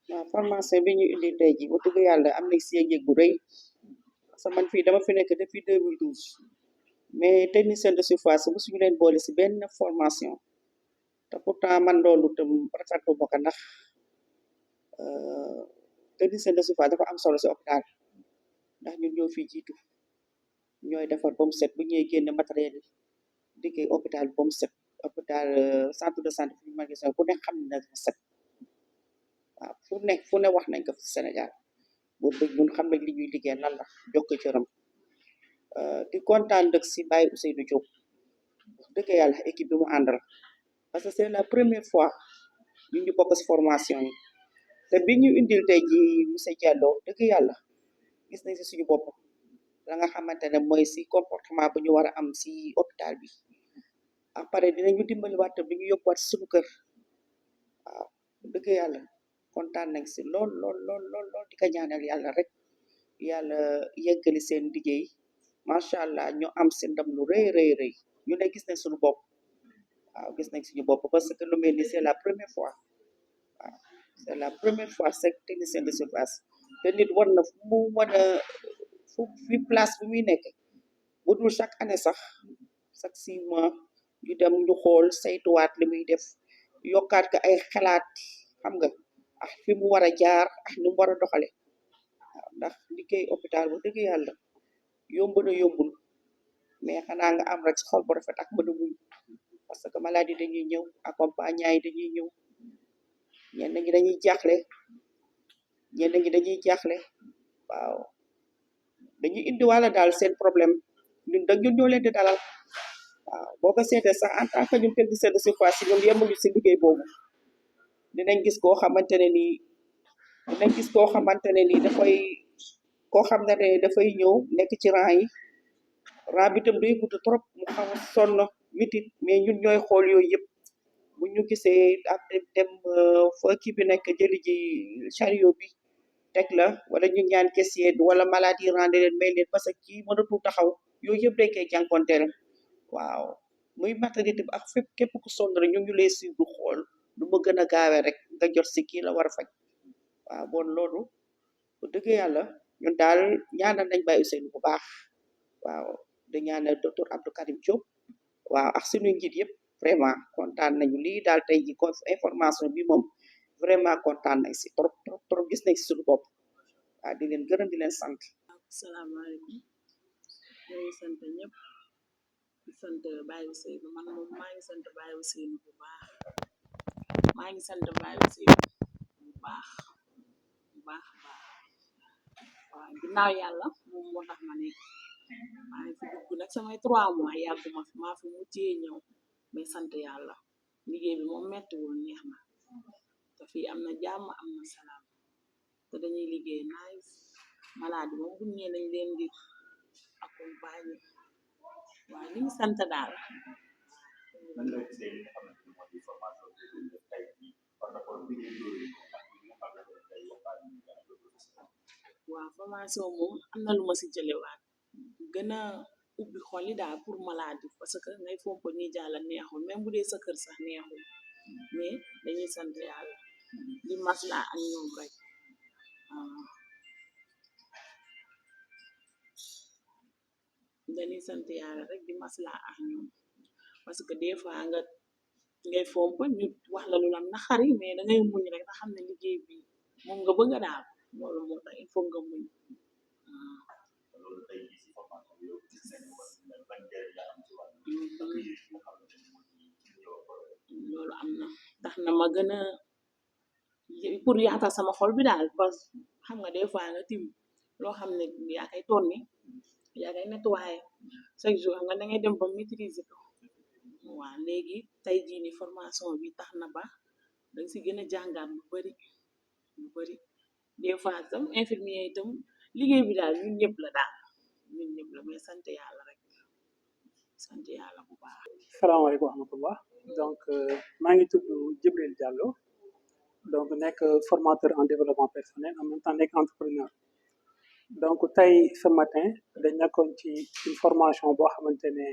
waaw formation bi ñu indi tey ji wax dëgg yàlla am nañ si yëg-yëg bu rëy parce que man fii dama fi nekk depuis 2012 mais technicien de surface bu suñu leen boole si benn formation te pourtant man loolu tam rafetlu ma ko ndax technicien de surface dafa am solo si hôpital ndax ñun ñoo fi jiitu ñooy defar ba mu set bu ñuy génn matériel yi liggéey hôpital ba mu set hôpital centre de santé fi magasin ku ne xam ne dafa set waaw fu ne wax nañ ko fi Sénégal boo dëgg ñun xam nañ li ñuy liggéey lan la jox ko cëram di kontaan dëkk si Baye Ousseynou Diop dëgg yàlla équipe bi mu àndal parce que c'est la première fois ñu bokk si formation yi te bi ñu indil tey ji monsieur Diallo dëgg yàlla gis nañ si suñu bopp la nga xamante ne mooy si comportement bu ñu war a am si hôpital bi après dinañu dimbali waat tam di ñu yóbbuwaat si suñu kër waaw dëgg yàlla kontaan nañ si lool di ko ñaanal yàlla rek yàlla yeggali seen liggéey macha allah ñu am si ndam lu rëy ñu ne gis nañ suñu bopp waaw gis nañ suñu bopp parce que lu mel ni c'est la première fois waaw c'est la première fois c'est technicien de surface te nit war na fu mu mën a fu fi place bi muy nekk bu dul chaque année sax chaque 6 mois ñu dem ñu xool saytuwaat li muy def yokkaat ko ay xalaat xam nga ak fi mu war a jaar ak ni mu war a doxale waaw ndax liggéey hôpital bu dëgg yàlla yomb na yombul mais xanaa nga am rek xol bu rafet ak mën a muñ parce que maladie dañuy ñëw accompagnant yi dañuy ñëw ñenn ñi dañuy jaaxle waaw dañuy indi wala daal seen problème ñun ñoo leen di dalal waaw boo ko seetee sax en tant que ñun technicien de surface ñun yemuñu si liggéey boobu dinañ gis koo xamante ne nii dafay koo xam ne dafay ñëw nekk ci rang yi rang bi tam day gudd trop mu xaw a sonn mitit mais ñun ñooy xool yooyu yëpp bu ñu gisee ak dem fa kii bi nekk jëli ji chariot bi teg la wala ñu ñaan caissier wala maladie rende leen may leen parce que kii mënatul taxaw yooyu yëpp day koy jànkonteel waaw muy maternité bi ak fépp képp ku sonn rek ñu lay suivre xool lu ma gën a gaawee rek nga jot si kii la war a faj waaw bon loolu bu dëgg yàlla ñun daal ñaanal nañ Baye Ousseynou bu baax waaw di ñaanal docteur Abdou Karim Diop waaw ak suñu njiit yëpp vraiment kontaan nañu lii daal tey ji information bi moom vraiment kontaan nañ si trop gis nañ si suñu bopp waaw di leen gërëm di leen sant. asalaamaaleykum ñoo ngi sant ñëpp di sant Baye Ousseynou man moom maa ngi sant Baye Ousseynou bu baax waaw ginnaaw yàlla moom moo tax ma nekk maa ngi fi dugg nag samay 3 mois yàgguma fi maa fi mujjee ñëw mais sant yàlla liggéey bi moom mettiwul neex na te fii am na jàmm am na salaam te dañuy liggéey nice malade moom bu ñëwee nañ leen di accompagner waaw ñu ngi sant daal waaw formation moom am na lu ma si jëlewaat gën a ubbi xol yi daal pour malade parce que ngay fomp ni jàlla neexul même bu dee sa kër sax neexul mais dañuy sant yàlla di masla ak ñoom rek dañuy sant yàlla rek di masla ak ñoom parce que des fois ngay fomp ñu wax la lu la naxari mais da ngay muñ rek nga xam ne liggéey bi moom nga bëgg daal loolu moo tax il faut nga muñ loolu am na tax na ma gën a pour yaatal sama xol bi daal parce que xam nga des fois nga tim loo xam ne yaa koy tonni yaa koy nettoyé chaque jour xam nga da ngay dem ba maîtriser ko waaw léegi tey jii ni formation bi tax na ba dañ si gën a jàngaat lu bari des fois tam infirmier itam liggéey bi daal ñun ñëpp la mais sant yàlla rek sant yàlla bu baax. salaamaaleykum wa rahmatullah donc maa ngi tudd Djibril Diallo donc nekk formateur en développement personnel en même temps nekk entrepreneur donc tey ce matin dañ nekkoon ci une formation boo xamante ne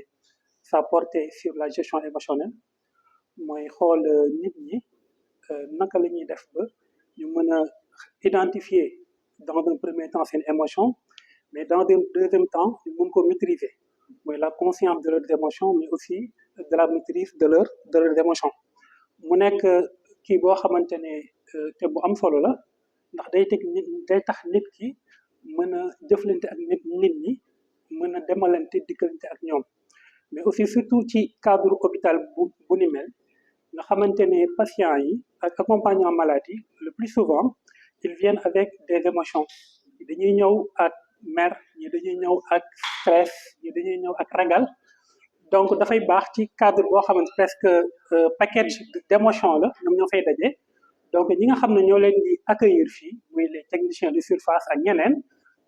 ça portait sur la gestion émotionnelle mooy xool nit ñi naka la ñuy def ba ñu mën a identifier dans un premier temps seen émotion mais dans un deuxième temps ñu mën ko maîtriser mooy la conscience de leurs émotions mais aussi de la maîtrise de leurs émotions mu nekk kii boo xamante ne te bu am solo la ndax day tax nit ki mën a jëflante ak nit ñi mën a demalante dikkalante ak ñoom mais aussi surtout ci cadre hôpital bu ni mel nga xamante ne patients yi ak accompagnant malade yi le plus souvent ils viennent avec des émotions dañuy ñëw ak mer ñi dañuy ñëw ak stress ñi dañuy ñëw ak ragal donc dafay baax ci cadre boo xamante presque package d'émotion la ñoom ñoo fay daje donc ñi nga xam ne ñoo leen di accueillir fii muy les techniciens de surface ak ñeneen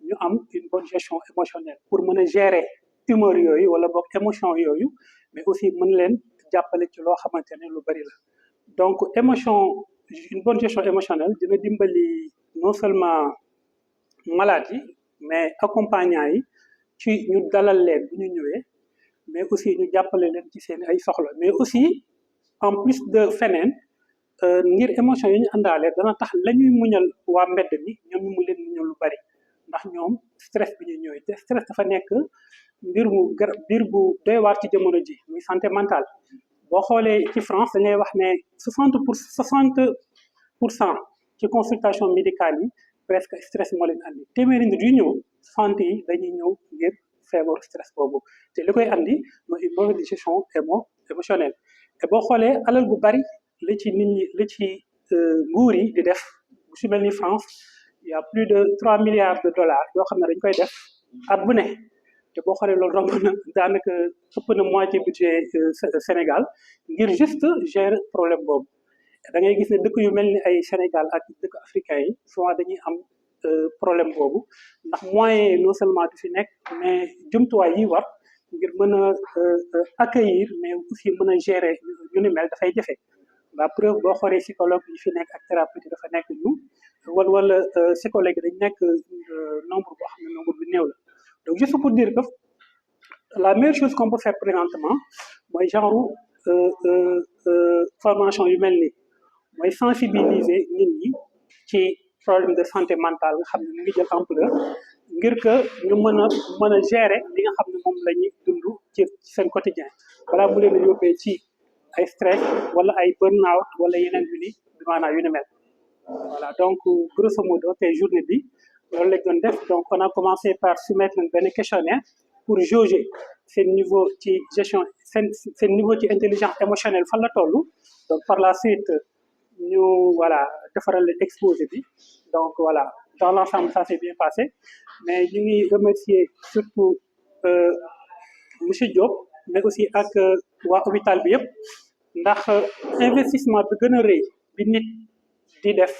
ñu am une bonne gestion émotionnelle pour mën a gérer humeur yooyu wala boog émotion yooyu mais aussi mën leen jàppale ci loo xamante ne lu bari la donc une bonne gestion émotionnelle dina dimbali non seulement malade yi mais accompagnant yi ci ñu dalal leen bu ñu ñëwee mais aussi ñu jàppale leen ci seen ay soxla mais aussi en plus de feneen ngir émotion yi ñu àndaale dana tax la ñuy muñal waa mbedd mi ñoom ñu mu leen muñal lu bari ndax ñoom stress bi ñuy ñëwee te stress dafa nekk mbir bu doy waar ci jamono ji muy santé mentale boo xoolee ci France dañuy wax ne 60% ci consultation médicale yi presque stress moo leen andi téeméeri nit yu ñëw 60 yi dañuy ñëw ngir feebaru stress boobu te li koy andi mooy une mauvaise gestion émotionnelle te boo xoolee alal bu bari li ci nit ñi li ci nguur yi di def bu si mel ni France il y a plus de 3 milliards de dollars yoo xam ne dañ koy def at bu ne te boo xoolee loolu romb na daanaka ëpp na moitié budget Sénégal ngir juste gérer problème boobu da ngay gis ne dëkk yu mel ni ay Sénégal ak dëkk africain yi souvent dañuy am problème boobu ndax moyen non seulement du fi nekk mais jumtuwaay yi war ngir mën a accueillir mais aussi mën a gérer yu ni mel dafay jafe la preuve boo xoolee psychologue yi fi nekk ak thérapeute dafa nekk ñu wala psychologue yi dañ nekk nombre boo xam ne nombre bu néew la donc juste pour dire que la meilleure chose qu'on peut faire présentement mooy genre formation yu mel ni mooy sensibiliser nit ñi ci problème de santé mentale nga xam ne mu ngi jël ampleur ngir que ñu mën a gérer li nga xam ne moom la ñuy dund ci seen quotidien balaa mu leen a yóbbee ci ay stress wala ay burn-out wala yeneen yu ni maanaam yu ni mel voilà donc grosso modo tey journée bi loolu lañ doon def donc on a commencé par soumettre benn questionnaire pour jauger seen niveau ci gestion seen niveau ci intelligence émotionnelle fan la toll donc par la suite ñu voilà defaral leen exposé bi donc voilà dans l'ensemble ça s'est bien passé mais ñu ngi remercier surtout monsieur Diop mais aussi ak waa hôpital bi yëpp ndax investissement bi gën a rëy bi nit di def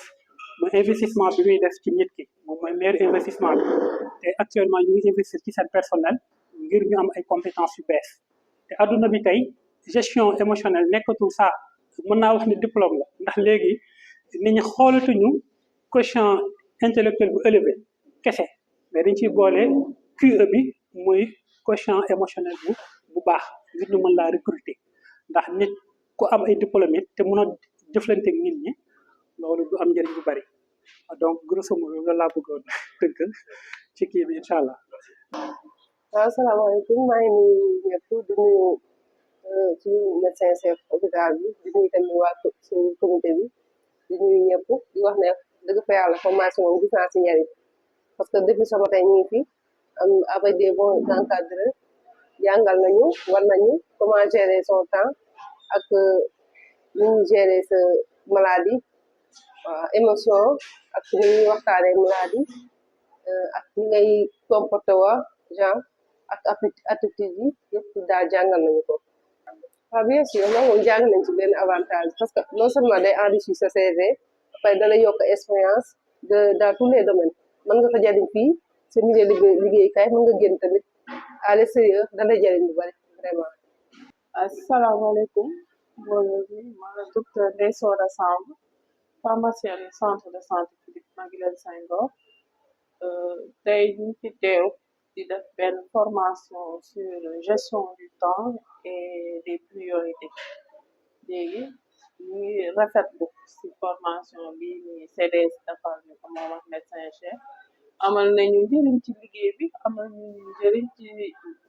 mooy investissement bi muy def ci nit ki moom mooy meilleur investissement bi te actuellement ñu ngi investir ci seen personnel ngir ñu am ay compétences yu bees te adduna bi tey gestion émotionnelle nekkatul ça mën naa wax ni diplôme la ndax léegi nit ñi xoolatuñu quotient intellectuel bu élevé kese mais dañ ciy boole QE bi muy quotient émotionnel bu baax ngir ñu mën laa recruter ndax nit ku am ay diplôme it te mën a jëflante ak nit ñi loolu du am njëriñ bu bari donc grosso modo loolu laa bëggoon tënk ci kii bi incha allah. waaw asalaamaaleykum maa ngi nuyu ñëpp di nuyu suñu médecin chef hôpital bi di nuyu tamit waa suñu comité bi di nuyu ñëpp di wax ne dëgg fa yàlla formation moom gis naa si njëriñ parce que depuis ce matin ñu ngi fi am avec des bons encadreurs jàngal nañu war nañu comment gérer son temps ak nu ñuy gérer sa maladie émotion ak ni ñuy waxtaanee maladie ak ni ngay comporté wa genre ak attitude yi yëpp daal jàngal nañu ko waaw bien sûr loolu jàng nañ ci benn avantage parce que non seulement day enrichir sa CV après dana yokk expérience dans tous les domaines mën nga ko jariñ fii sa milieu liggéeykaay mën nga génn tamit à l'extérieur dana jariñ lu bari vraiment. Asalaamaaleykum mbooloo bi man la docteur Ndeye Soda Samb pharmacienne centre de santé Philippe Maguilène Senghor tey ñu fi teew di def benn formation sur gestion du temps et des priorités léegi ñu ngi rafetlu ci formation bi ni CDS defal ñu ko moom ak médecin chef amal nañu njëriñ ci liggéey bi amal nañu njëriñ ci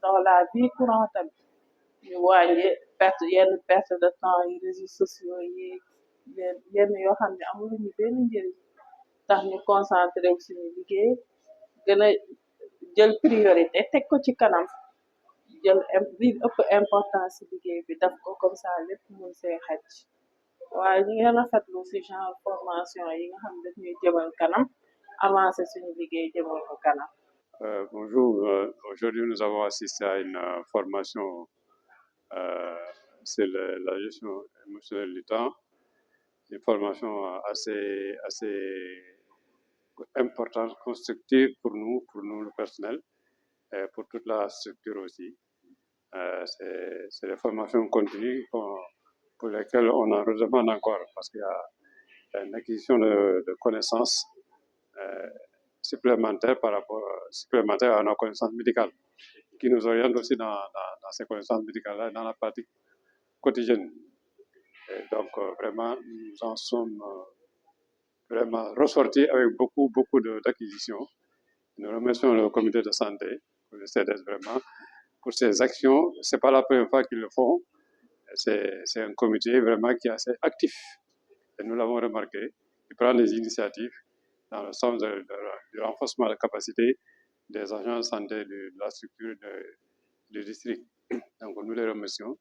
dans la vie courante tamit ñu wàññi perte de temps yi réseaux sociaux yi yenn yoo xam ne amuluñu benn njëriñ tax ñu concentré wu suñu liggéey gën a jël priorité teg ko ci kanam jël li ëpp importance ci liggéey bi def ko comme ça lépp mun see xaj waaye ñu ngi rafetlu ci genre formation yi nga xam ne daf ñuy jëmal kanam avancer suñu liggéey jëmal ko kanam. Bonjour, aujourd'hui nous avons assisté à une formation sur la gestion émotionnelle du temps, une formation assez importante, constructive pour nous le personnel, et pour toute la structure aussi. C'est des formations continues pour lesquelles on en redemande encore parce qu'il y a une acquisition de connaissances supplémentaires à nos connaissances médicales qui nous orientent aussi dans ces connaissances médicales-là et dans la pratique quotidienne. Et donc, vraiment, nous en sommes vraiment ressortis avec beaucoup d'acquisitions. Nous remercions le comité de santé, le CDS vraiment, pour ces actions. Ce n'est pas la première fois qu'ils le font. C'est un comité vraiment qui est assez actif. Et nous l'avons remarqué. Il prend des initiatives dans le sens du renforcement de la capacité des agents de santé de la structure du district. Donc nous les remercions.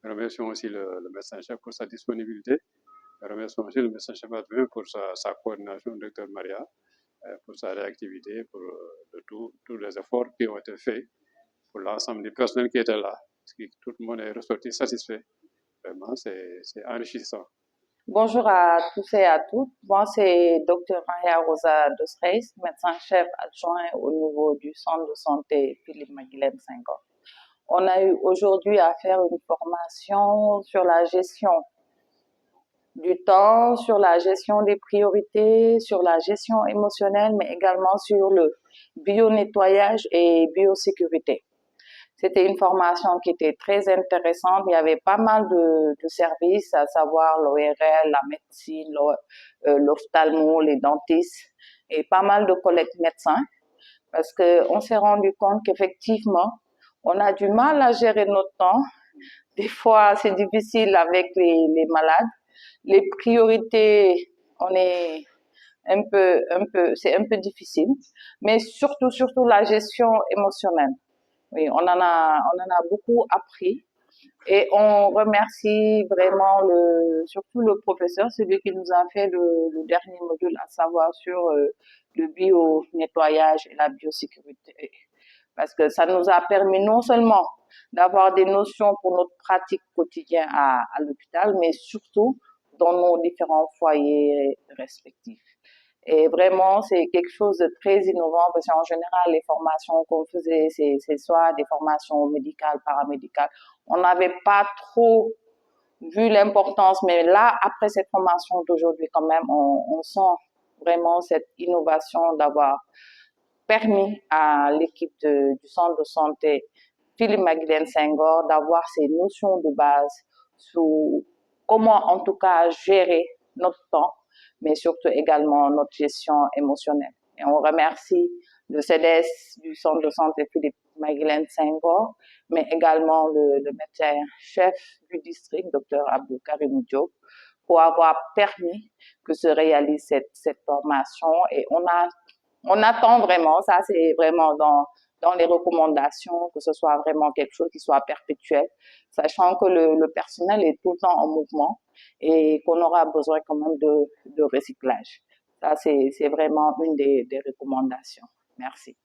Nous remercions aussi le médecin-chef pour sa disponibilité. Nous remercions aussi le médecin-chef adjoint pour sa coordination, le docteur Maria, pour sa réactivité, pour tous les efforts qui ont été faits pour l'ensemble du personnel qui était là. Tout le monde est ressorti satisfait. Vraiment, c'est enrichissant. Bonjour à tous et à toutes. Moi, c'est Dr Maria Rosa Dos Reis, médecin-chef adjoint au niveau du centre de santé Philippe Maguilène Senghor. On a eu aujourd'hui à faire une formation sur la gestion du temps, sur la gestion des priorités, sur la gestion émotionnelle, mais également sur le bio-nettoyage et biosécurité. C'était une formation qui était très intéressante. Il y avait pas mal de services, à savoir l'ORL, la médecine, l'ophtalmo, les dentistes et pas mal de collègues médecins parce qu'on s'est rendu compte qu'effectivement, on a du mal à gérer notre temps. Des fois, c'est difficile avec les malades. Les priorités, c'est un peu difficile, mais surtout la gestion émotionnelle. Oui, on en a beaucoup appris et on remercie vraiment surtout le professeur, celui qui nous a fait le dernier module, à savoir sur le bio-nettoyage et la biosécurité. Parce que ça nous a permis non seulement d'avoir des notions pour notre pratique quotidienne à l'hôpital, mais surtout dans nos différents foyers respectifs. Et vraiment, c'est quelque chose de très innovant parce qu'en général, les formations qu'on faisait, c'est soit des formations médicales, paramédicales. On n'avait pas trop vu l'importance, mais là, après cette formation d'aujourd'hui, quand même, on sent vraiment cette innovation d'avoir permis à l'équipe du centre de santé Philippe Maguilène Senghor d'avoir ces notions de base sur comment, en tout cas, gérer notre temps, mais surtout également notre gestion émotionnelle. Et on remercie le CDS du centre de santé Philippe Maguilène Senghor, mais également le médecin-chef du district, Dr Abdou Karim Diop, pour avoir permis que se réalise cette formation. Et on attend vraiment, ça c'est vraiment dans les recommandations, que ce soit vraiment quelque chose qui soit perpétuel, sachant que le personnel est tout le temps en mouvement et qu'on aura besoin quand même de recyclage. Ça, c'est vraiment une des recommandations. Merci.